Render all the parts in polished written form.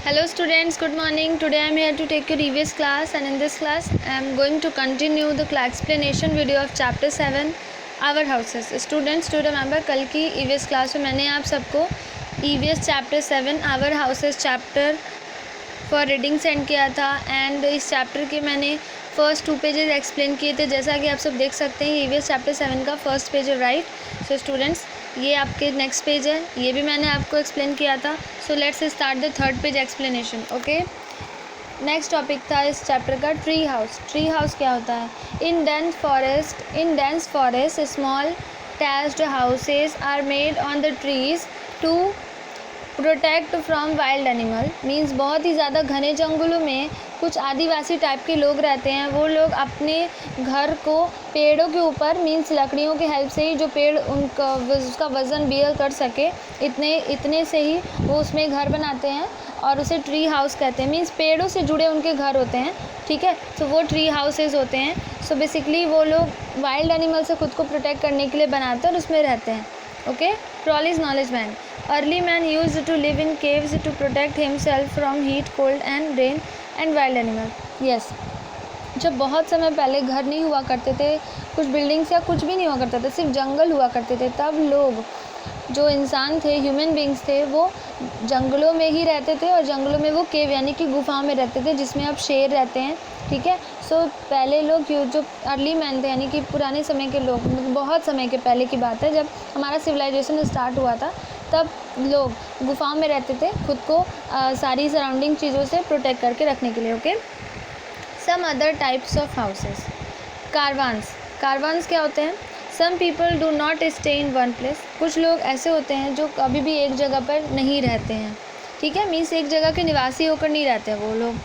Hello students, good morning. Today I am here to take your EVS class, and in this class I am going to continue the explanation video of chapter 7 our houses. Students, to remember कल की EVS class में मैंने आप सबको EVS chapter 7 our houses chapter for reading send किया था and इस chapter के मैंने फर्स्ट 2 पेजेस एक्सप्लेन किए थे। जैसा कि आप सब देख सकते हैं EVS चैप्टर 7 का फर्स्ट पेज है, राइट। सो स्टूडेंट्स, ये आपके नेक्स्ट पेज है, ये भी मैंने आपको एक्सप्लेन किया था। So let's start the third page explanation. Okay, next topic था इस चैप्टर का ट्री हाउस। ट्री हाउस क्या होता है? In dense forest small thatched houses are made on the trees to protect from wild animal. Means बहुत ही ज़्यादा घने जंगलों में कुछ आदिवासी टाइप के लोग रहते हैं। वो लोग अपने घर को पेड़ों के ऊपर, मीन्स लकड़ियों की हेल्प से ही, जो पेड़ उसका वज़न बियर कर सके, इतने से ही वो उसमें घर बनाते हैं और उसे ट्री हाउस कहते हैं। मीन्स पेड़ों से जुड़े उनके घर होते हैं, ठीक है। तो वो ट्री हाउसेज होते हैं। सो बेसिकली वो लोग वाइल्ड एनिमल से खुद को प्रोटेक्ट करने के लिए बनाते हैं और उसमें रहते हैं। Okay, Crowley's knowledge man. Early man used to live in caves to protect himself from heat, cold and rain and wild animal. Yes. जब बहुत समय पहले घर नहीं हुआ करते थे, कुछ बिल्डिंग्स या कुछ भी नहीं हुआ करता था, सिर्फ जंगल हुआ करते थे, तब लोग जो इंसान थे, ह्यूमन बींग्स थे, वो जंगलों में ही रहते थे और जंगलों में वो केव यानी कि गुफाओं में रहते थे, जिसमें अब शेर रहते हैं, ठीक है। सो पहले लोग जो अर्ली मैन थे, यानी कि पुराने समय के लोग, बहुत समय के पहले की बात है, जब हमारा सिविलाइजेशन स्टार्ट हुआ था, तब लोग गुफाओं में रहते थे, खुद को सारी सराउंडिंग चीज़ों से प्रोटेक्ट करके रखने के लिए। Okay, some other types of houses. Caravans क्या होते हैं? Some people do not stay in one place. कुछ लोग ऐसे होते हैं जो कभी भी एक जगह पर नहीं रहते हैं, ठीक है। मीन्स एक जगह के निवासी होकर नहीं रहते हैं वो लोग।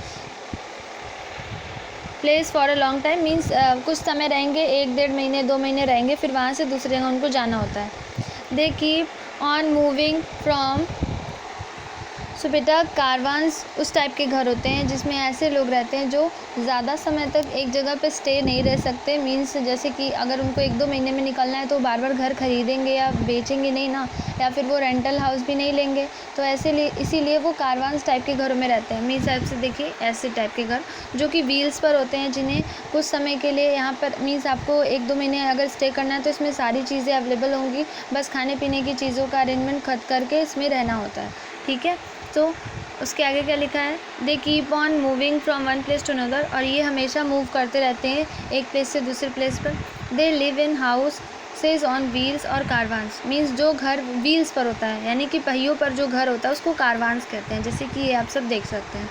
Place for a long time means कुछ समय रहेंगे, 1-1.5 महीने 2 महीने रहेंगे, फिर वहाँ से दूसरी जगह उनको जाना होता है। They keep on moving from. So बेटा, कारवान्स उस टाइप के घर होते हैं जिसमें ऐसे लोग रहते हैं जो ज़्यादा समय तक एक जगह पे स्टे नहीं रह सकते। मीन्स जैसे कि अगर उनको 1-2 महीने में निकलना है तो बार बार घर खरीदेंगे या बेचेंगे नहीं ना, या फिर वो रेंटल हाउस भी नहीं लेंगे, तो इसीलिए वो कारवान्स टाइप के घरों में रहते हैं। मीन्स ऐसे देखिए, ऐसे टाइप के घर जो कि व्हील्स पर होते हैं, जिन्हें कुछ समय के लिए यहाँ पर, मीन्स आपको 1-2 महीने अगर स्टे करना है तो इसमें सारी चीज़ें अवेलेबल होंगी, बस खाने पीने की चीज़ों का अरेंजमेंट खत करके इसमें रहना होता है, ठीक है। तो उसके आगे क्या लिखा है? They keep on moving from one place to another. और ये हमेशा मूव करते रहते हैं एक प्लेस से दूसरे प्लेस पर। They live in house says on wheels और कारवान्स। मीन्स जो घर व्हील्स पर होता है, यानी कि पहियों पर जो घर होता है, उसको कारवान्स कहते हैं, जैसे कि ये आप सब देख सकते हैं।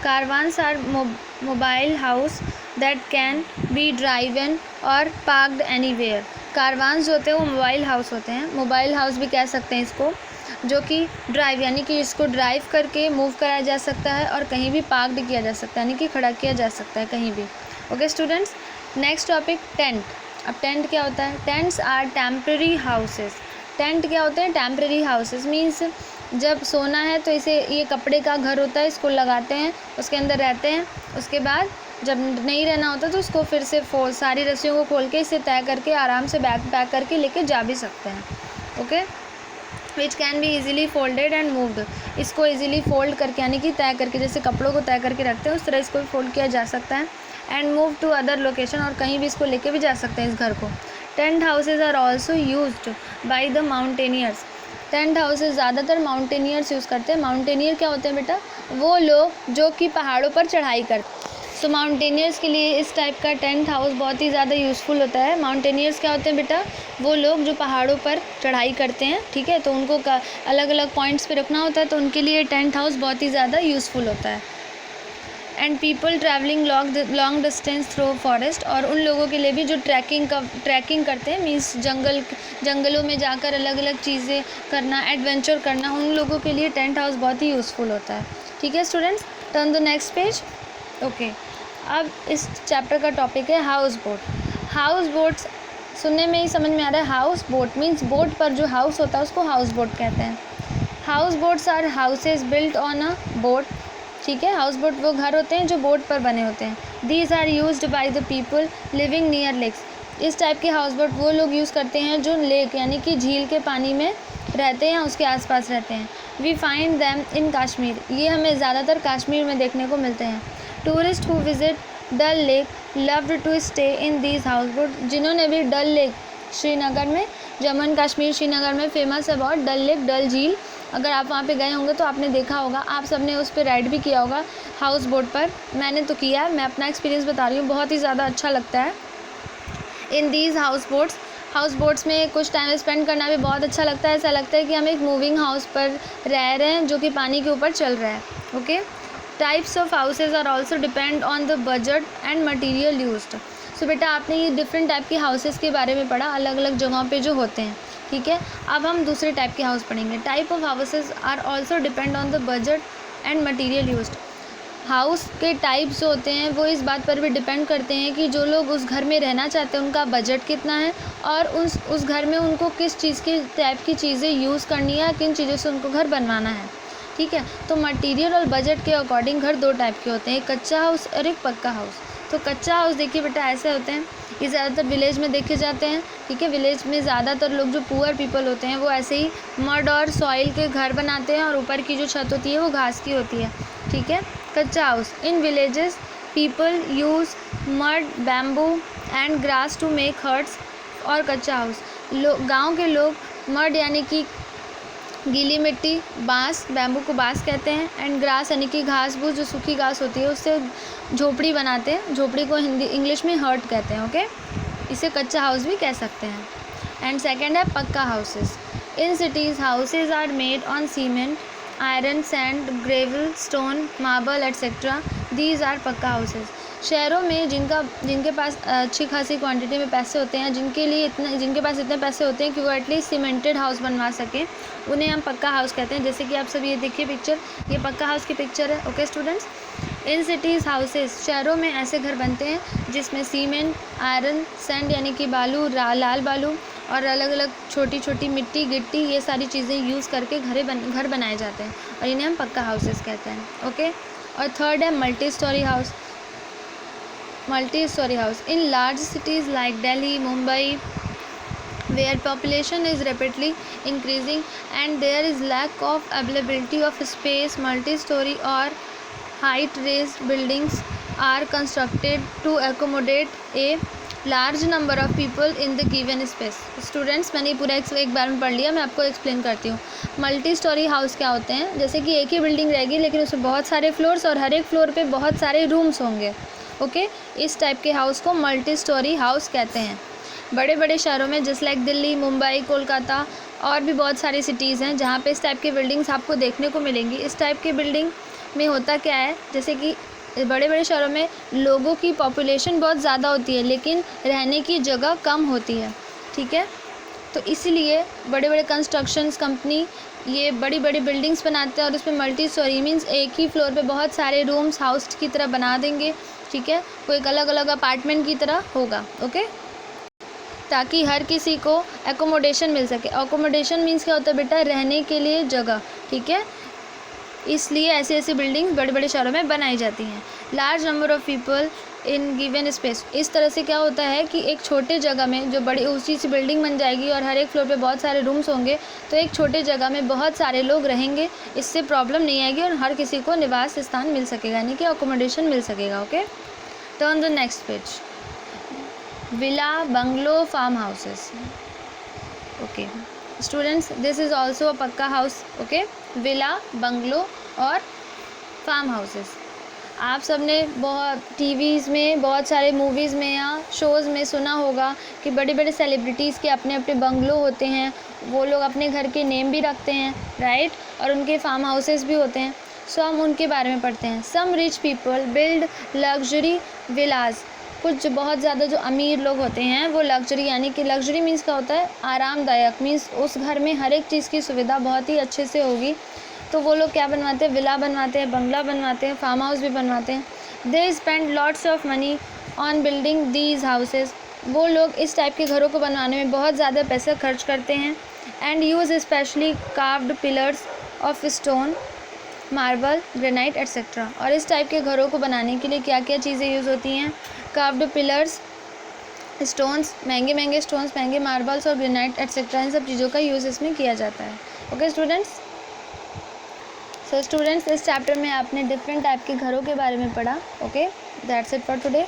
Caravans are mobile house that can be driven और पार्कड एनीवेयर। कारवान्स जो होते हैं वो मोबाइल हाउस होते हैं, मोबाइल हाउस भी कह सकते हैं इसको, जो कि ड्राइव यानी कि इसको ड्राइव करके मूव कराया जा सकता है और कहीं भी पार्कड किया जा सकता है, यानी कि खड़ा किया जा सकता है कहीं भी। Okay students, next topic tent. अब टेंट क्या होता है? Tents are temporary houses. Tent क्या होते हैं? Temporary houses. मीन्स जब सोना है तो ये कपड़े का घर होता है, इसको लगाते हैं, उसके अंदर रहते हैं, उसके बाद जब नहीं रहना होता तो उसको फिर से सारी रस्सियों को खोल के इसे तय करके आराम से बैग पैक करके लेके जा भी सकते हैं। Okay, which can be easily folded and moved. इसको ईजिली फोल्ड करके, यानी कि तय करके, जैसे कपड़ों को तय करके रखते हैं उस तरह इसको फोल्ड किया जा सकता है। And move to other location, और कहीं भी इसको लेके भी जा सकते हैं इस घर को। Tent houses are also used by the mountaineers. Tent houses ज़्यादातर माउंटेनियर्स यूज़ करते हैं। माउंटेनियर क्या होते हैं बेटा? वो लोग जो कि पहाड़ों पर चढ़ाई करते हैं। सो माउंटेनियर्स के लिए इस टाइप का टेंट हाउस बहुत ही ज़्यादा यूज़फुल होता है। माउंटेनियर्स क्या होते हैं बेटा? वो लोग जो पहाड़ों पर चढ़ाई करते हैं, ठीक है, तो उनको अलग अलग पॉइंट्स पे रखना होता है, तो उनके लिए टेंट हाउस बहुत ही ज़्यादा यूज़फुल होता है। And people travelling long distance through forest, और उन लोगों के लिए भी जो ट्रैकिंग करते हैं, मीन्स जंगलों में जाकर अलग अलग चीज़ें करना, एडवेंचर करना, उन लोगों के लिए टेंट हाउस बहुत ही यूज़फुल होता है, ठीक है students. Turn the next page. Okay, अब इस चैप्टर का टॉपिक है हाउस बोट। हाउस बोट्स सुनने में ही समझ में आ रहा है। हाउस बोट मीन्स बोट पर जो हाउस होता है उसको हाउस बोट कहते हैं। House boats are houses built on a boat, ठीक है। हाउस बोट वो घर होते हैं जो बोट पर बने होते हैं। These are used by the people living near lakes. इस टाइप के हाउस बोट वो लोग यूज़ करते हैं जो लेक यानी कि झील के पानी में रहते हैं, उसके आसपास रहते हैं। We find them in Kashmir, ये हमें ज़्यादातर कश्मीर में देखने को मिलते हैं। Tourist who visit Dal lake loved to stay in these house boat, जिन्होंने भी डल लेक श्रीनगर में, जम्मू एंड कश्मीर श्रीनगर में फेमस है बहुत डल लेक, डल झील, अगर आप वहाँ पे गए होंगे तो आपने देखा होगा, आप सबने उस पर राइड भी किया होगा हाउस बोट पर। मैंने तो किया है, मैं अपना एक्सपीरियंस बता रही हूँ, बहुत ही ज़्यादा अच्छा लगता है। इन दीज हाउस बोट्स में कुछ टाइम स्पेंड करना भी बहुत अच्छा लगता है, ऐसा लगता है कि हम एक मूविंग हाउस पर रह रहे हैं जो कि पानी के ऊपर चल रहा है। Okay, types of houses are also depend on the budget and material used. So बेटा आपने ये डिफरेंट टाइप के हाउसेस के बारे में पढ़ा, अलग अलग जगहों पे जो होते हैं, ठीक है। अब हम दूसरे टाइप के हाउस पढ़ेंगे। Type of houses are also depend on the budget and material used. House के टाइप्स जो होते हैं वो इस बात पर भी डिपेंड करते हैं कि जो लोग उस घर में रहना चाहते हैं उनका बजट कितना है और उस घर में उनको किस चीज़ की टाइप की चीज़ें यूज़ करनी है, किन चीज़ों से उनको घर बनवाना है, ठीक है। तो मटेरियल और बजट के अकॉर्डिंग घर दो टाइप के होते हैं, एक कच्चा हाउस और एक पक्का हाउस। तो कच्चा हाउस देखिए बेटा ऐसे होते हैं, ये ज़्यादातर विलेज में देखे जाते हैं, ठीक है। विलेज में ज़्यादातर लोग जो पुअर पीपल होते हैं वो ऐसे ही मड और सॉइल के घर बनाते हैं और ऊपर की जो छत होती है वो घास की होती है, ठीक है। Kachcha house in villages people use mud, bamboo and grass to make huts. और कच्चा हाउस गाँव के लोग मड यानी कि गीली मिट्टी, बांस, बैम्बू को बांस कहते हैं, एंड ग्रास यानी कि घास फूस जो सूखी घास होती है उससे झोपड़ी बनाते हैं, झोपड़ी को इंग्लिश में हर्ट कहते हैं, ओके। इसे कच्चा हाउस भी कह सकते हैं। एंड सेकेंड है pucca houses. In cities houses are made on cement, iron, sand, gravel, stone, marble etcetera, these are pucca houses. शहरों में जिनके पास अच्छी खासी क्वांटिटी में पैसे होते हैं, जिनके पास इतने पैसे होते हैं कि वो एटलीस्ट सीमेंटेड हाउस बनवा सकें, उन्हें हम पक्का हाउस कहते हैं। जैसे कि आप सब ये देखिए पिक्चर, ये पक्का हाउस की पिक्चर है, ओके स्टूडेंट्स। इन सिटीज़ हाउसेज, शहरों में ऐसे घर बनते हैं जिसमें सीमेंट, आयरन, सैंड यानी कि बालू, लाल बालू और अलग अलग छोटी छोटी मिट्टी, गिट्टी, ये सारी चीज़ें यूज़ करके घर बनाए जाते हैं और इन्हें हम पक्का हाउसेज कहते हैं, ओके। और थर्ड है multi storey house. Multi-story house in large cities like Delhi, Mumbai, where population is rapidly increasing and there is lack of availability of space, multi-story or height-raised buildings are constructed to accommodate a large number of people in the given space. Students, मैंने पूरा एक बार में पढ़ लिया, मैं आपको explain करती हूँ। मल्टी स्टोरी हाउस क्या होते हैं, जैसे कि एक ही बिल्डिंग रहेगी लेकिन उसमें बहुत सारे फ्लोर्स और हर एक फ्लोर पे बहुत सारे रूम्स होंगे, ओके। इस टाइप के हाउस को मल्टी स्टोरी हाउस कहते हैं। बड़े बड़े शहरों में जैसे लाइक दिल्ली, मुंबई, कोलकाता और भी बहुत सारी सिटीज़ हैं जहाँ पे इस टाइप की बिल्डिंग्स आपको देखने को मिलेंगी। इस टाइप की बिल्डिंग में होता क्या है, जैसे कि बड़े बड़े शहरों में लोगों की पॉपुलेशन बहुत ज़्यादा होती है लेकिन रहने की जगह कम होती है, ठीक है। तो इसीलिए बड़े बड़े कंस्ट्रक्शंस कंपनी ये बड़ी बड़ी बिल्डिंग्स बनाते हैं और उसमें मल्टी स्टोरी मीन्स एक ही फ्लोर पे बहुत सारे रूम्स हाउस की तरह बना देंगे, ठीक है। वो एक अलग अलग अपार्टमेंट की तरह होगा, ओके, ताकि हर किसी को एकोमोडेशन मिल सके। एकोमोडेशन मीन्स क्या होता है बेटा, रहने के लिए जगह, ठीक है। इसलिए ऐसी ऐसी बिल्डिंग्स बड़े बड़े शहरों में बनाई जाती हैं। Large number of people in given space, इस तरह से क्या होता है कि एक छोटे जगह में जो बड़ी ऊंची सी बिल्डिंग बन जाएगी और हर एक फ्लोर पे बहुत सारे रूम्स होंगे तो एक छोटे जगह में बहुत सारे लोग रहेंगे, इससे प्रॉब्लम नहीं आएगी और हर किसी को निवास स्थान मिल सकेगा यानी कि अकोमोडेशन मिल सकेगा, okay. Turn the next page. Villa, bungalow, farm houses, okay students, this is also a pucca house, okay. Villa, bungalow और फार्म हाउसेस। आप सब ने बहुत टीवीज़ में, बहुत सारे मूवीज़ में या शोज़ में सुना होगा कि बड़े बड़े सेलिब्रिटीज़ के अपने अपने बंगलो होते हैं, वो लोग अपने घर के नेम भी रखते हैं, राइट, और उनके फार्म हाउसेस भी होते हैं। सो हम उनके बारे में पढ़ते हैं। Some rich people build luxury villas, कुछ जो बहुत ज़्यादा जो अमीर लोग होते हैं वो लग्जरी यानी कि लग्जरी मीन्स क्या होता है, आरामदायक, मीन्स उस घर में हर एक चीज़ की सुविधा बहुत ही अच्छे से होगी, तो वो लोग क्या बनवाते हैं, विला बनवाते हैं, बंगला बनवाते हैं, फार्म हाउस भी बनवाते हैं। They spend lots of money on building these houses, वो लोग इस टाइप के घरों को बनवाने में बहुत ज़्यादा पैसा खर्च करते हैं। And use specially carved pillars of stone, marble, granite etcetera. और इस टाइप के घरों को बनाने के लिए क्या क्या चीज़ें यूज़ होती हैं, कार्व्ड पिलर्स स्टोन्स, महंगे महंगे स्टोन्स, महंगे मार्बल्स और ग्रेनाइट एट्सेट्रा, इन सब चीज़ों का यूज़ इसमें किया जाता है। ओके स्टूडेंट्स, सो स्टूडेंट्स इस चैप्टर में आपने डिफरेंट टाइप के घरों के बारे में पढ़ा। Okay, that's it for today.